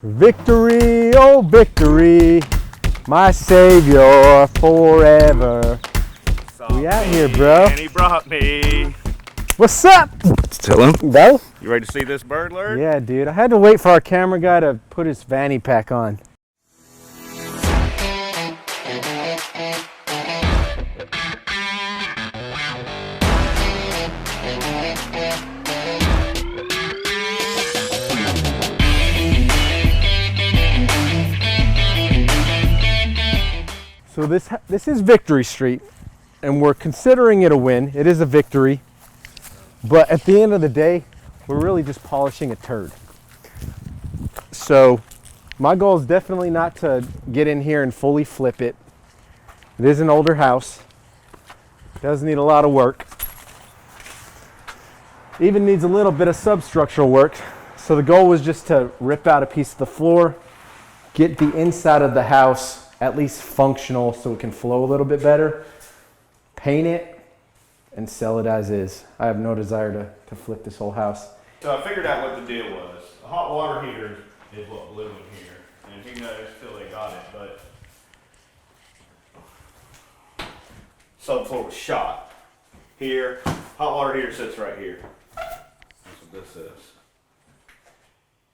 Victory, oh victory, my savior forever. We out here, bro. And he brought me. What's up? Tell him. Bro? You ready to see this bird lure? Yeah, dude. I had to wait for our camera guy to put his fanny pack on. So this is Victory Street, and we're considering it a win. It is a victory, but at the end of the day, we're really just polishing a turd. So my goal is definitely not to get in here and fully flip it. It is an older house. It does need a lot of work. Even needs a little bit of substructural work. So the goal was just to rip out a piece of the floor, get the inside of the house at least functional so it can flow a little bit better, paint it, and sell it as is. I have no desire to flip this whole house. So I figured out what the deal was. A hot water heater is what blew in here. And who knows till they got it, but subfloor was shot. Here, hot water heater sits right here. That's what this is.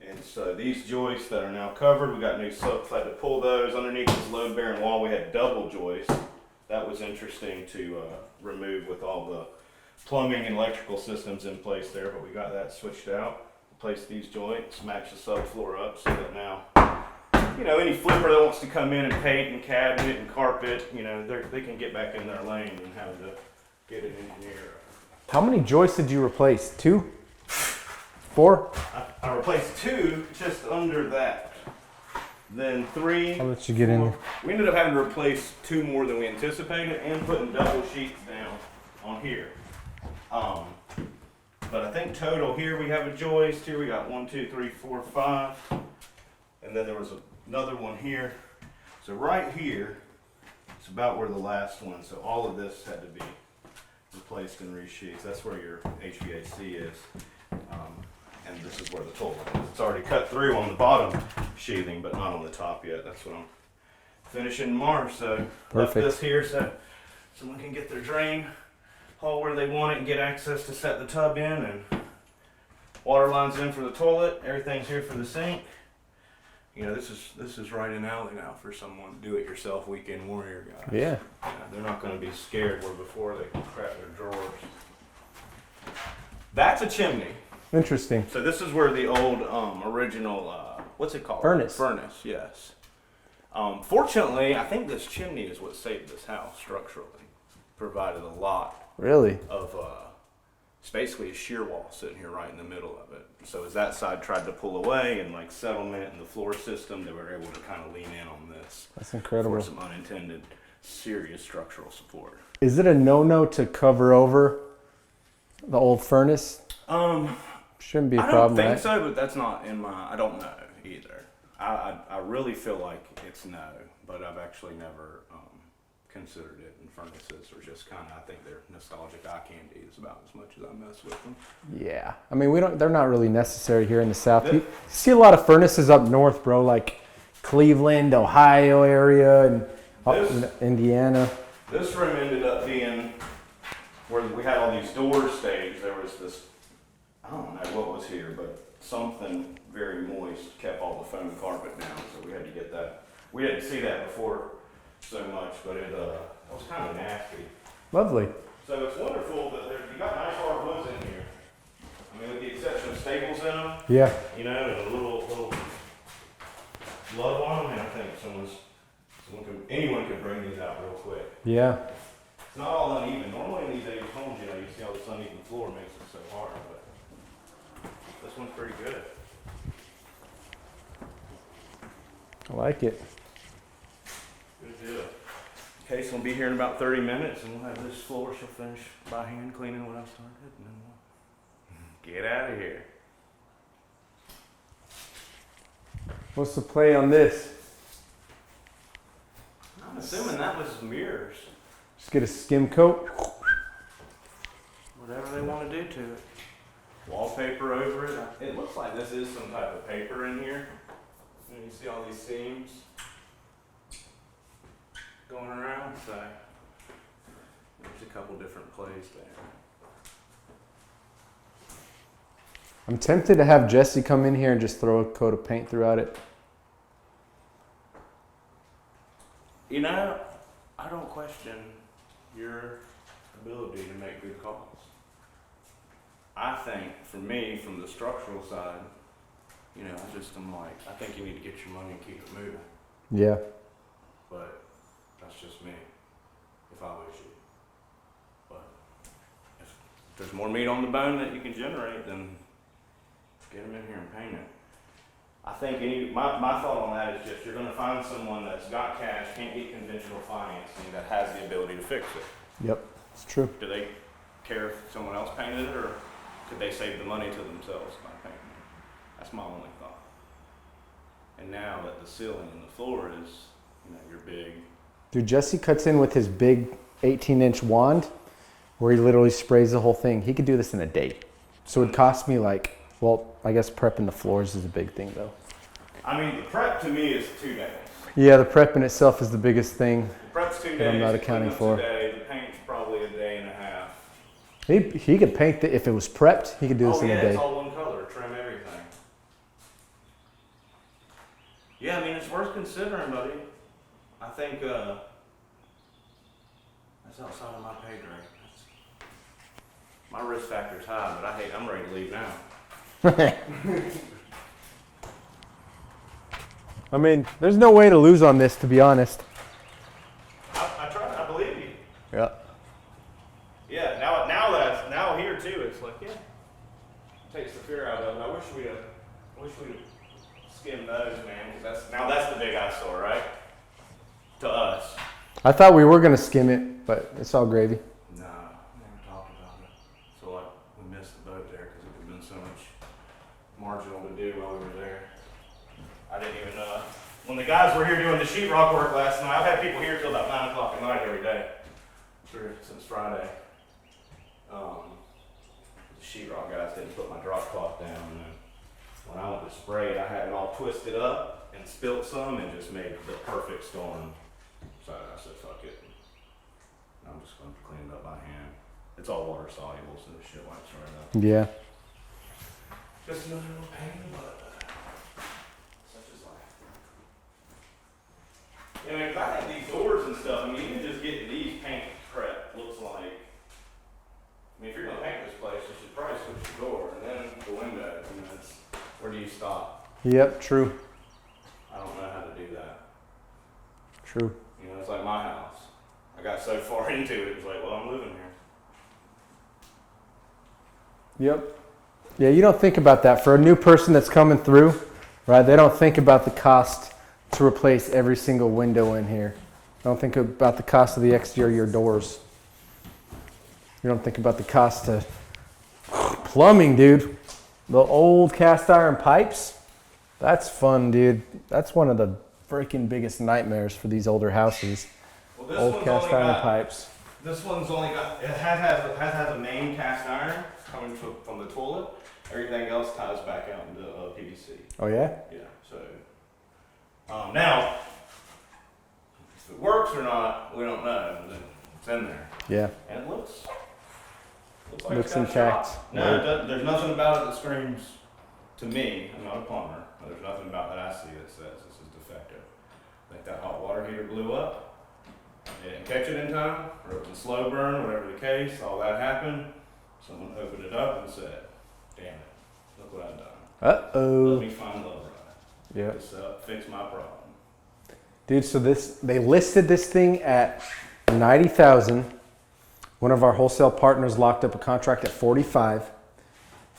And so these joists that are now covered, we got new subs, had to pull those. Underneath this load bearing wall, we had double joists. That was interesting to remove with all the plumbing and electrical systems in place there, but we got that switched out. Replaced these joints, matched the subfloor up so that now, you know, any flipper that wants to come in and paint and cabinet and carpet, you know, they can get back in their lane and have to get an engineer. How many joists did you replace? 2? 4? I replaced 2 just under that. Then 3. I'll let you get in. We ended up having to replace 2 more than we anticipated and putting double sheets down on here. But I think total here we have a joist. Here we got 1, 2, 3, 4, 5. And then there was another one here. So right here, it's about where the last one. So all of this had to be replaced and resheathed. That's where your HVAC is. And this is where the toilet is. It's already cut through on the bottom sheathing, but not on the top yet. That's what I'm finishing tomorrow. So left this here so someone can get their drain hole where they want it and get access to set the tub in, and water lines in for the toilet. Everything's here for the sink. You know, this is right in alley now for someone do-it-yourself weekend warrior guys. Yeah. They're not going to be scared where before they crap their drawers. That's a chimney. Interesting. So this is where the old original, what's it called? Furnace. Furnace, yes. Fortunately, I think this chimney is what saved this house structurally. Provided a lot Really? of, it's basically a shear wall sitting here right in the middle of it. So as that side tried to pull away and like settlement and the floor system, they were able to kind of lean in on this. That's incredible. For some unintended serious structural support. Is it a no-no to cover over the old furnace? Shouldn't be a problem, I don't think right? so, but that's not in my, I don't know either. I really feel like it's no, but I've actually never considered it, and furnaces are just kind of, I think they're nostalgic eye candy is about as much as I mess with them. Yeah. I mean, they're not really necessary here in the South. You see a lot of furnaces up north, bro, like Cleveland, Ohio area, and Indiana. This room ended up being where we had all these doors staged. There was this, I don't know what was here, but something very moist kept all the foam carpet down, so we had to get that. We didn't see that before so much, but it was kind of nasty. Lovely. So it's wonderful that you got nice hardwoods in here. I mean, with the exception of staples in them, Yeah. you know, and a little love on them, and I think anyone could bring these out real quick. Yeah. It's not all uneven. Normally in these age homes, you know, you see all this uneven floor makes it so hard, but this one's pretty good. I like it. Good deal. Okay, so we'll be here in about 30 minutes, and we'll have this floor. She'll finish by hand cleaning what I started, and then we'll get out of here. What's the play on this? I'm assuming that was mirrors. Just get a skim coat. Whatever they want to do to it. Wallpaper over it. It looks like this is some type of paper in here. these seams going around, so there's a couple different plays there. I'm tempted to have Jesse come in here and just throw a coat of paint throughout it. You know, I don't question your ability to make good calls. I think, for me, from the structural side, you know, I'm like, I think you need to get your money and keep it moving. Yeah. But that's just me, if I was you. But if there's more meat on the bone that you can generate, then get them in here and paint it. I think my thought on that is just you're going to find someone that's got cash, can't get conventional financing, that has the ability to fix it. Yep, it's true. Do they care if someone else painted it, or could they save the money to themselves by painting it? That's my only thought. And now that the ceiling and the floor is, you know, your big. Dude, Jesse cuts in with his big 18-inch wand where he literally sprays the whole thing. He could do this in a day. So it would cost me like, well, I guess prepping the floors is a big thing though. I mean, the prep to me is 2 days. Yeah, the prep in itself is the biggest thing. The prep's 2 days. I'm not accounting for. The paint's probably a day and a half. He could paint it if it was prepped. He could do this in a day. It's all one color, trim everything. Yeah, I mean, it's worth considering, buddy. I think that's outside of my pay grade. My risk factor's high, but I'm ready to leave now. I mean, there's no way to lose on this, to be honest. I try. I believe you. Yeah. Yeah. Now here too, it's like, yeah, takes the fear out of it. I wish we'd skimmed those, man, because that's the big eyesore, right? To us. I thought we were gonna skim it, but it's all gravy. No, never talked about it. So like, we missed the boat there because it would have been so much marginal to do while we were there. I didn't even know. When the guys were here doing the sheetrock work last night, I've had people here till about 9 o'clock at night every day since Friday. The sheetrock guys didn't put my drop cloth down, and then when I went to spray it, I had it all twisted up and spilt some and just made the perfect storm. So I said, fuck it. I'm just going to clean it up by hand. It's all water soluble, so the shit wipes right up. Yeah. Just another little pain in the butt. Such is life. Yeah, man, 'cause I think these doors and stuff, I mean, even just getting these paint prep looks like, I mean, if you're going to paint this place, you should probably switch the door and then the window. I mean, where do you stop? Yep, true. I don't know how to do that. True. You know, it's like my house. I got so far into it, it was like, well, I'm living here. Yep. Yeah, you don't think about that. For a new person that's coming through, right, they don't think about the cost to replace every single window in here. They don't think about the cost of the exterior doors. You don't think about the cost of plumbing, dude. The old cast iron pipes, that's fun, dude. That's one of the freaking biggest nightmares for these older houses. Well, this old one's cast only iron got, pipes. This one's only got, it has a main cast iron coming from the toilet. Everything else ties back out into PVC. Oh yeah? Yeah, so. Now, if it works or not, we don't know. It's in there. Yeah. And it looks like Looks it's got a intact. shot. No, there's nothing about it that screams to me. I'm not a plumber, but there's nothing about that I see that says this is defective. I think that hot water heater blew up. They didn't catch it in time, or it was a slow burn, whatever the case. All that happened. Someone opened it up and said, "Damn it, look what I've done. Let Uh-oh. me find love right. Yeah. This fix my problem." Dude, so they listed this thing at $90,000. One of our wholesale partners locked up a contract at $45,000.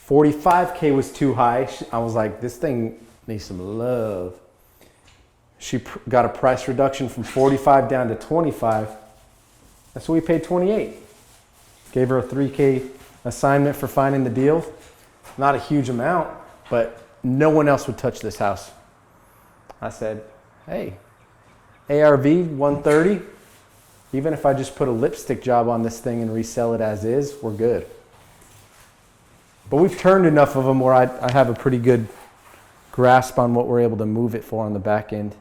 $45K was too high. I was like, this thing needs some love. She got a price reduction from $45,000 down to $25,000. That's what we paid $28,000. Gave her a $3K assignment for finding the deal. Not a huge amount, but no one else would touch this house. I said, hey, ARV 130. Even if I just put a lipstick job on this thing and resell it as is, we're good. But we've turned enough of them where I have a pretty good grasp on what we're able to move it for on the back end.